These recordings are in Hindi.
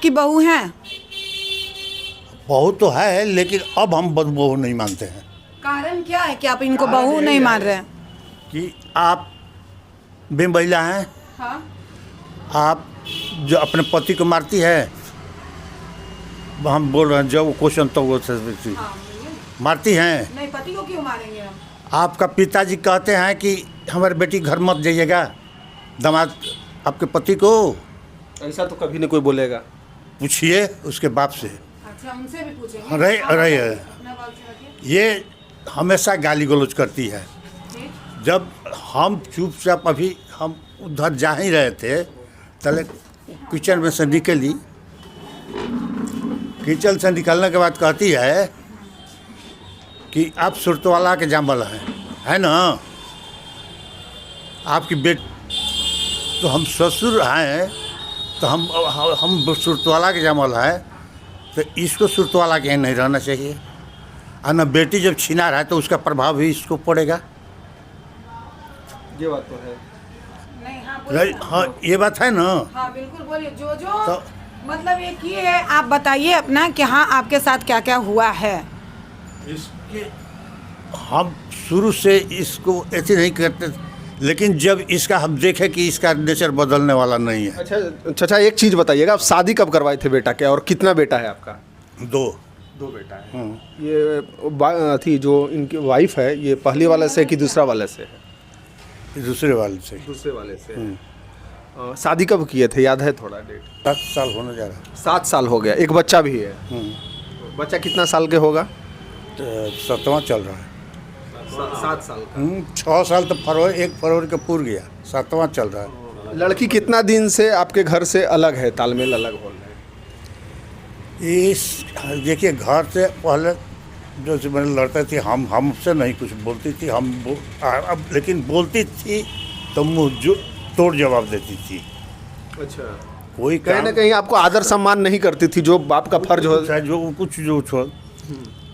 आपकी बहू हैं? बहू तो है, लेकिन अब हम बहू नहीं मानते हैं। कारण क्या है कि आप इनको बहू नहीं मान रहे हैं? कि आप बेमहिला हैं। हाँ। आप जो अपने पति को मारती है, हम बोल रहे हैं जो क्वेश्चन तो वो मारती हैं। नहीं, पति को क्यों मारेंगे हम? आपका पिताजी कहते हैं कि हमारे बेटी घर मत जाइएगा, दामाद आपके पति को ऐसा तो कभी नहीं कोई बोलेगा। पूछिए उसके बाप से। अच्छा, उनसे भी पूछेंगे। रही है, अपना बात से रखिए। ये हमेशा गाली गलौज करती है। जब हम चुपचाप अभी हम उधर जा ही रहे थे, तले किचन में से निकली। किचन से निकलने के बाद कहती है कि आप सुरतवाला के जामल है ना, आपकी बेट तो हम ससुर हैं, तो हम सुरतवाला के जामल है, तो इसको सुरतवाला के यहाँ नहीं रहना चाहिए। और न बेटी जब छीना रहा है तो उसका प्रभाव भी इसको पड़ेगा। ये बात तो है। नहीं, हाँ बोलिए ना। हाँ, ये बात है ना। हाँ बिल्कुल बोलिए। जो तो मतलब ये की है, आप बताइए अपना कि हाँ आपके साथ क्या क्या हुआ है। इसके हम शुरू से इसको ऐसे नहीं करते, लेकिन जब इसका हम देखें कि इसका नेचर बदलने वाला नहीं है। अच्छा चाचा, एक चीज़ बताइएगा, आप शादी कब करवाए थे बेटा के, और कितना बेटा है आपका? दो बेटा है। ये थी जो इनकी वाइफ है, ये पहली वाले से कि दूसरा वाले से है? दूसरे वाले से। दूसरे वाले से। शादी कब किए थे, याद है थोड़ा डेट? 7 साल होने जा रहा 7 साल हो गया। एक बच्चा भी है। बच्चा कितना साल के होगा? है। 7वां चल रहा है। 7 साल का। 6 साल तो 1 फरवरी का पूर गया, 7वां चल रहा है। लड़की कितना दिन से आपके घर से अलग है, तालमेल अलग हो रहा है? इस देखिए, घर से पहले जो मैंने लड़ते थी, हमसे नहीं कुछ बोलती थी, अब लेकिन बोलती थी तो मुँह जो तोड़ जवाब देती थी। अच्छा। कोई कहीं ना कहीं आपको आदर सम्मान नहीं करती थी, जो बाप का फर्ज हो। जो छोड़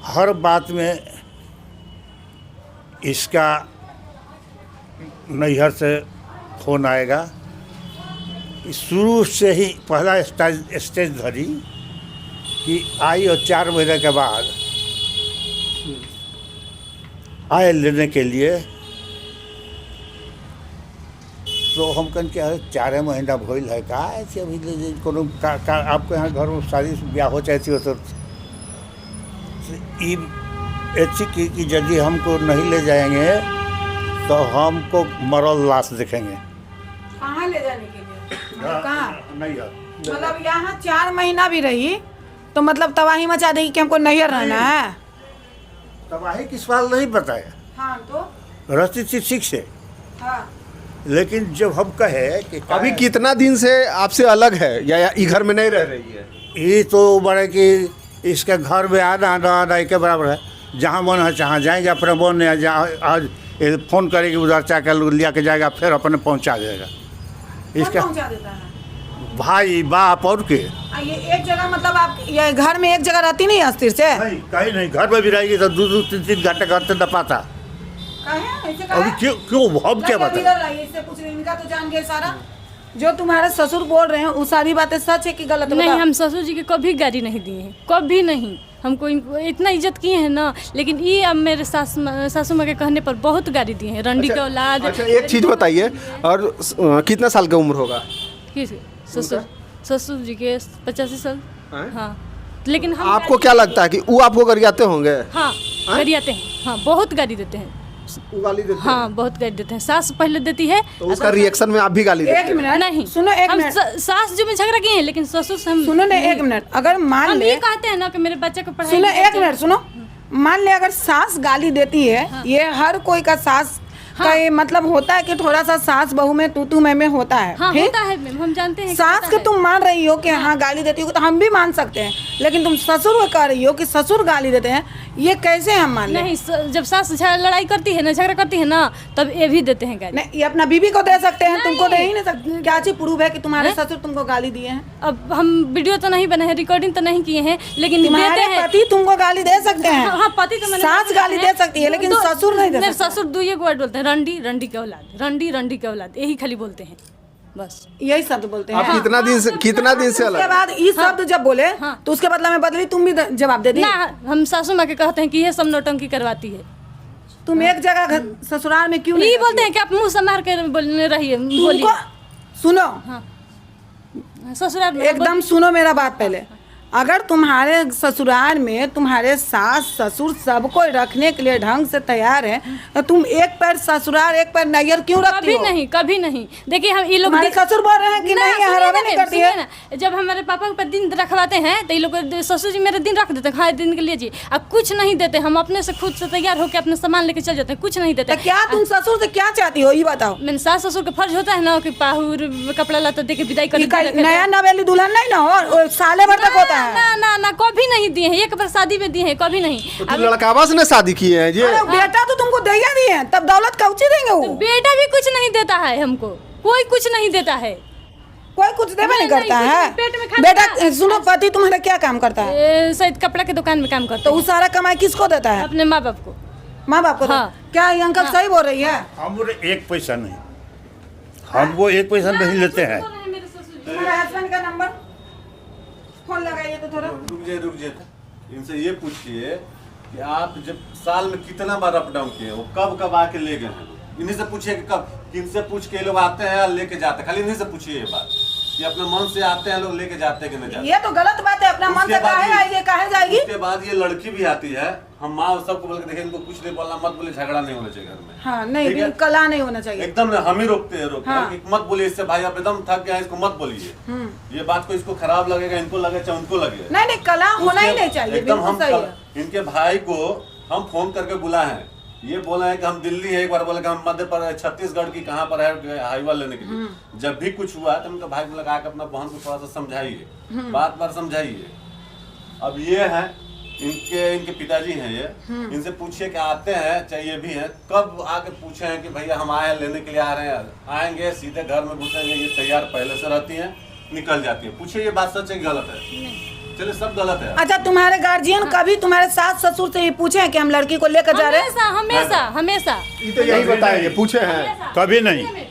हर बात में इसका नैहर से फोन आएगा। शुरू से ही पहला स्टेज धरी कि आई, और 4 महीने के बाद आए लेने के लिए। तो हम कहें क्या 4 महीना भइल है का ऐसे अभी कोनो आपके यहाँ घर में शादी ब्याह हो चाहती हो तो ऐसी कि यदि हमको नहीं ले जाएंगे तो हमको मरल लाश देखेंगे। कहाँ ले जाने के लिए? कहाँ? नहीं है। मतलब यहाँ 4 महीना भी रही तो मतलब तबाही मचा देगी कि हमको नहीं रहना है। तबाही की सवाल नहीं बताया। हाँ तो रस्ती थी ठीक से। हाँ। लेकिन जब हम कहे कि अभी कितना दिन से आपसे अलग है, या घर में नहीं रह रही है? ये तो बड़े कि इसके घर में आना एक बराबर है। जहाँ मन है जहाँ जाएंगे, अपने मन है जहाँ आज फ़ोन करेगी उधर चाकर लिया के जाएगा, फिर अपने पहुँचा जाएगा। इसका पहुँचा देता है भाई बाप और के। ये एक जगह, मतलब आप ये घर में एक जगह रहती नहीं अस्थिर से? नहीं, कहीं नहीं। घर में भी रहेगी तो 2-3 घंटे घर से न पाता। अभी क्यों हम क्या बताएं? इससे पूछ रहे, इनका तो जान गए सारा। जो तुम्हारे ससुर बोल रहे हैं वो सारी बातें सच है कि गलत? नहीं, हम ससुर जी के कभी गाली नहीं दिए हैं, कभी नहीं। हमको इतना इज्जत किए हैं ना, लेकिन ये अब मेरे सासू माँ के कहने पर बहुत गाली दिए हैं। रंडी के औलाद। अच्छा, एक चीज़ बताइए, और कितना साल का उम्र होगा ससुर जी के? 85 साल। हाँ, लेकिन हम आपको क्या लगता है कि वो आपको गरियाते होंगे? हाँ, गरियाते हैं। हाँ, बहुत गाली देते हैं। गाली देते हैं? हाँ, बहुत गाली देते हैं। सास पहले देती है तो उसका रिएक्शन में आप भी गाली देते हैं? एक मिनट नहीं सुनो, एक मिनट। सास जो में झगड़ा किए हैं, लेकिन ससुर से हम सुनो ना, एक मिनट। अगर मान हम ले, ये कहते हैं ना कि मेरे बच्चे को पढ़ाई। सुनो एक मिनट, सुनो। मान ले अगर सास गाली देती है, ये हर कोई का सास का ये मतलब होता है कि थोड़ा सा सास बहू में तू मैं होता है। हाँ, ठीक? होता है मैम, हम जानते हैं। सास के तुम मान रही हो कि हाँ गाली देती हो, तो हम भी मान सकते हैं। लेकिन तुम ससुर को कह रही हो कि ससुर गाली देते हैं, ये कैसे हम मान लें? नहीं, जब सास लड़ाई करती है ना, झगड़ा करती है ना, तब ये भी देते हैं गाली। नहीं, ये अपना बीबी को दे सकते हैं, तुमको दे ही नहीं सकते। क्या चीज प्रूव है कि तुम्हारे ससुर तुमको गाली दिए हैं? अब हम वीडियो तो नहीं बनाए हैं, रिकॉर्डिंग तो नहीं किए हैं, लेकिन देते तुम्हारे हैं। पति तुमको गाली दे सकते हैं। हाँ, पति तो मैंने सास गाली दे सकती है, लेकिन ससुर नहीं दे मेरे सकते। ससुर 2 वर्ड बोलते हैं, रंडी के औलाद, रंडी के औलाद, यही खाली बोलते हैं। बस यही शब्द बोलते हैं। आप कितना दिन से उसके अलग बाद ये शब्द जब बोले तो उसके बदला में बदली तुम भी जवाब दे दी। ना, हम सासू माँ के कहते हैं कि ये सब नौटंकी करवाती है। तुम एक जगह ससुराल में क्यों नहीं ये बोलते हैं कि आप मुंह संभाल के बोलने रहिए, बोलिए। तुमको सुनो, ससुराल में एकदम सुनो मेरा बात पहले। अगर तुम्हारे ससुराल में तुम्हारे सास ससुर सब कोई रखने के लिए ढंग से तैयार है तो तुम एक पैर ससुराल एक पैर नैयर क्यों रखती कभी हो? नहीं, कभी नहीं। देखिए हम ये लोग तुम्हारे ससुर बोल रहे हैं कि नहीं हरावे नहीं करती है। जब हमारे पापा पर दिन रखवाते हैं तो ये लोग ससुर जी मेरे दिन रख देते हैं, हाँ दिन के लिए जी, अब कुछ नहीं देते। हम अपने से खुद से तैयार होकर अपने सामान लेके चल जाते हैं, कुछ नहीं देते। तो क्या तुम ससुर से क्या चाहती हो ये बताओ? मैंने सास ससुर का फर्ज होता है ना कि पाहुर कपड़ा लता दे के विदाई कर नया नवेली दुल्हन नहीं ना हो, साले भर तक होता है। ना ना ना, कभी नहीं दिए हैं, एक बार शादी में दिए हैं, कभी नहीं। तो लड़कावा से ने शादी की है ये? अरे बेटा तो तुमको दैया दिए हैं, तब दौलत कौची देंगे वो? बेटा भी कुछ नहीं देता है हमको, कोई कुछ नहीं देता है। कोई कुछ देवे नहीं करता नहीं, है। पेट में खाना बेटा सुनो, पति तुम्हारा क्या काम करता है? शायद कपड़ा के दुकान में काम करता तो वो सारा कमाई किसको देता है? अपने माँ बाप को। माँ बाप को। हाँ। क्या ये अंकल सही बोल रही है? हम एक पैसा नहीं, हम वो एक पैसा नहीं लेते हैं। तुम्हारे हस्बैंड का नंबर फोन लगाइए तो थोड़ा। रुक जाइए, इनसे ये पूछिए कि आप जब साल में कितना बार अप डाउन किए, वो कब कब आके ले गए हैं? इन्हीं से पूछिए कि कब, किनसे पूछ के ये लोग आते हैं लेके जाते हैं, खाली इन्हीं से पूछिए ये बात कि अपने मन से आते हैं लोग लेके जाते हैं कि नहीं जाते। ये तो गलत बात है, अपना मन से काहे आएगी काहे जाएगी? उसके बाद ये लड़की भी आती है, हम माँ सबको बोल के देखिए इनको कुछ नहीं बोलना, मत बोले, झगड़ा नहीं होना चाहिए घर में। हाँ नहीं, ठीक है? कला नहीं होना चाहिए। एकदम हम ही रोकते हैं हाँ। कि मत बोलिए इससे, भाई आप एकदम थक गए, इसको मत बोलिए। ये बात को इसको खराब लगेगा, इनको लगे चाहे उनको लगे। नहीं कला होना ही नहीं चाहिए, एकदम बिल्कुल हम सही है। इनके भाई को हम फोन करके बुलाए हैं, ये बोला है कि हम दिल्ली है, एक बार बोला कि हम मध्य प्रदेश छत्तीसगढ़ की कहाँ पर है हाईवा लेने के लिए। जब भी कुछ हुआ तो उनका भाई को लगा के अपना बहन को थोड़ा सा समझाइए, बात बार समझाइए। अब ये है इनके पिताजी हैं ये, इनसे पूछिए कि आते हैं चाहे ये भी हैं, कब आके पूछे हैं कि भैया हम आए लेने के लिए आ रहे हैं? आएंगे सीधे घर में घुसेंगे, ये तैयार पहले से रहती हैं, निकल जाती है। पूछिए ये बात सच है गलत है? चलिए सब गलत है। अच्छा तुम्हारे गार्जियन कभी तुम्हारे सास ससुर से ये पूछे हैं कि हम लड़की को लेकर जा रहे हैं? हमेशा हमेशा हमेशा ये तो यही बताएंगे, पूछे हैं कभी नहीं,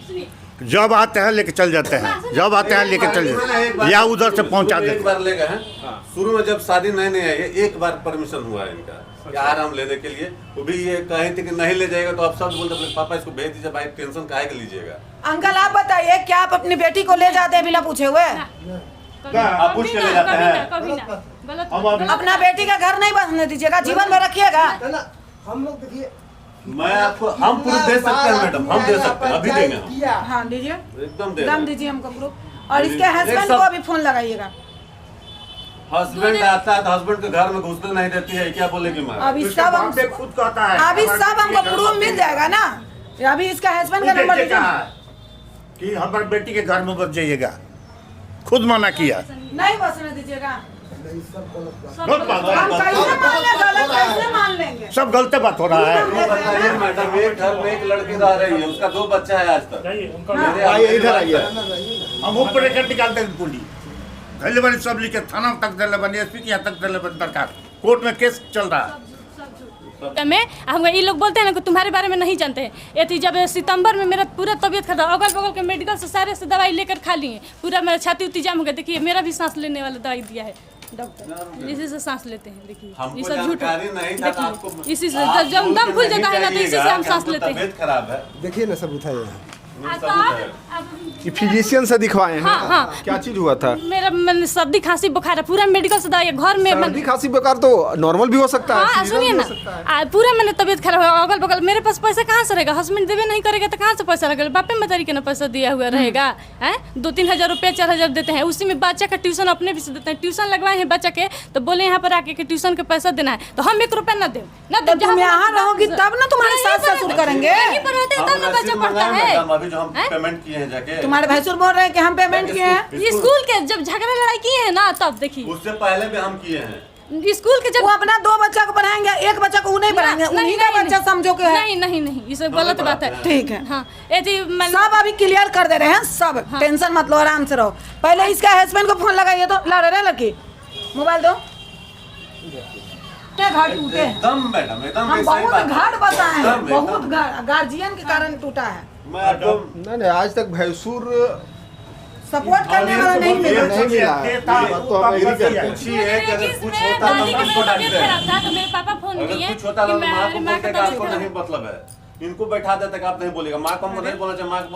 जब आते हैं लेके चल जाते हैं, जब आते हैं लेके चल जाते हैं या उधर से पहुंचा देते एक बार ले गए हैं, शुरू में जब शादी नए नए आई है, एक बार परमिशन हुआ है इनका यार हम लेने के लिए, वो भी ये कहे थे कि नहीं ले जाएगा, तो आप सब बोलते पापा इसको भेज दीजिए, भाई टेंशन काहे के लीजिएगा। अंकल आप बताइए, क्या आप अपनी बेटी को ले जाते हैं बिना पूछे हुए? आप पूछ के ले जाते हैं? कभी ना, गलत अपना बेटी का घर नहीं बसने दीजिएगा, जीवन में रखिएगा। हम लोग देखिए, मैं आपको हम प्रूफ दे सकते हैं मैडम, हम दे सकते हैं, अभी देंगे हम, हाँ दीजिए, एकदम दे दम दीजिए हमको प्रूफ। और इसके हस्बैंड को अभी फोन लगाइएगा। हस्बैंड आता है तो हस्बैंड के घर में घुसने नहीं देती है, क्या बोलेगी मैं? अभी सब हम खुद कहता है, अभी सब हमको प्रूफ मिल जाएगा ना। अभी इसका हस्बैंड का नंबर दीजिए। कि हमारे बेटी के घर में बच जाइएगा, खुद मना किया। नहीं बसने दीजिएगा। बहुत बात है। हम कैसे मान लें, गलत कैसे मान लेंगे? सब गलत बात हो रहा है। बताइए मैडम, एक घर में एक लड़की रह रही है, उसका 2 बच्चा है आज तक। मेरे आइए इधर आइए। हम ऊपर एक निकालते हैं पुलिस धैले बनी, सब लिखे थाना तक धैले बनी, एसपी के यहाँ तक धैले बनी, दरखास्त कोर्ट में केस चल रहा है। में हम ये लोग बोलते हैं ना कि तुम्हारे बारे में नहीं जानते हैं। ये थी जब सितंबर में मेरा पूरा तबीयत खराब, अगल बगल के मेडिकल से सारे से दवाई लेकर खा लिए, पूरा मेरा छाती उती जाम हो गया। देखिए मेरा भी सांस लेने वाला दवाई दिया है डॉक्टर, इसी से सांस लेते हैं। देखिए ये सब झूठ है, देखिए इसी से जब दम खुल जाता है ना तो इसी से हम सांस लेते हैं। तबीयत खराब है, देखिए ना सब उठाइए। ये फिजिशियन से दिखवाए हैं? हाँ, हाँ। क्या चीज हुआ था? मेरा मैंने सर्दी खांसी बुखार है, पूरा मेडिकल से दवाई घर में सर्दी खांसी बुखार तो नॉर्मल भी हो सकता है, हाँ सीजनल सुनिए भी ना, हो सकता है। पूरा मैंने तबीयत खराब है, अगल बगल मेरे पास पैसा कहाँ से रहेगा? हस्बैंड देवे नहीं करेगा तो कहाँ से पैसा लगेगा? बापे मतारी के ना पैसा दिया हुआ रहेगा है। 2-3 हज़ार रुपया 4 हज़ार देते हैं, उसी में बच्चा का ट्यूशन अपने भी से देते हैं। ट्यूशन लगवाए हैं बच्चा के, तो बोले यहाँ पर आके कि ट्यूशन के पैसा देना है, तो हम 1 रुपया ना दे ना तो तुम यहाँ रहोगी तब ना तुम्हारे सास ससुर करेंगे। यहीं पर रहते हैं तब ना बच्चा पढ़ता है। अभी जो हम पेमेंट किए हैं जाके, तुम्हारे भैंसुर बोल रहे हैं कि हम पेमेंट किए हैं। स्कूल के जब झगड़ा लड़ाई किए हैं ना तब देखिए, उससे पहले भी हम किए हैं। स्कूल के जब वो अपना 2 बच्चा को पढ़ाएंगे, एक बच्चा को नहीं पढ़ाएंगे, उन्हीं का बच्चा समझो के है। नहीं नहीं नहीं, ये सब गलत बात है। ठीक है, हाँ ये थी सब अभी क्लियर कर दे रहे हैं सब। टेंशन मत लो, आराम से रहो। पहले इसका हस्बैंड को फोन लगाइए तो ला रहे लड़की, मोबाइल दो। घर टूटे एकदम मैडम, एकदम हम सही बहुत बात है। घाट बसाए हैं, एकदम, बहुत गार्जियन के कारण टूटा है। मैं आपको नहीं आज तक भैंसुर सपोर्ट करने वाला नहीं मिला। नहीं मिला है। देता ये बात तो हम एग्री करते हैं। पूछिए कि अगर कुछ होता तो दादी हम की किसको मेरा तबीयत डांटते हैं? खराब था तो मेरे पापा फोन अगर किए कुछ होता कि तो मैं माँ को माँ बोलते का कि आपको तबीयत नहीं मतलब है, इनको बैठा देते कि आप नहीं बोलेगा, माँ को हमको नहीं बोलना चाहिए, माँ को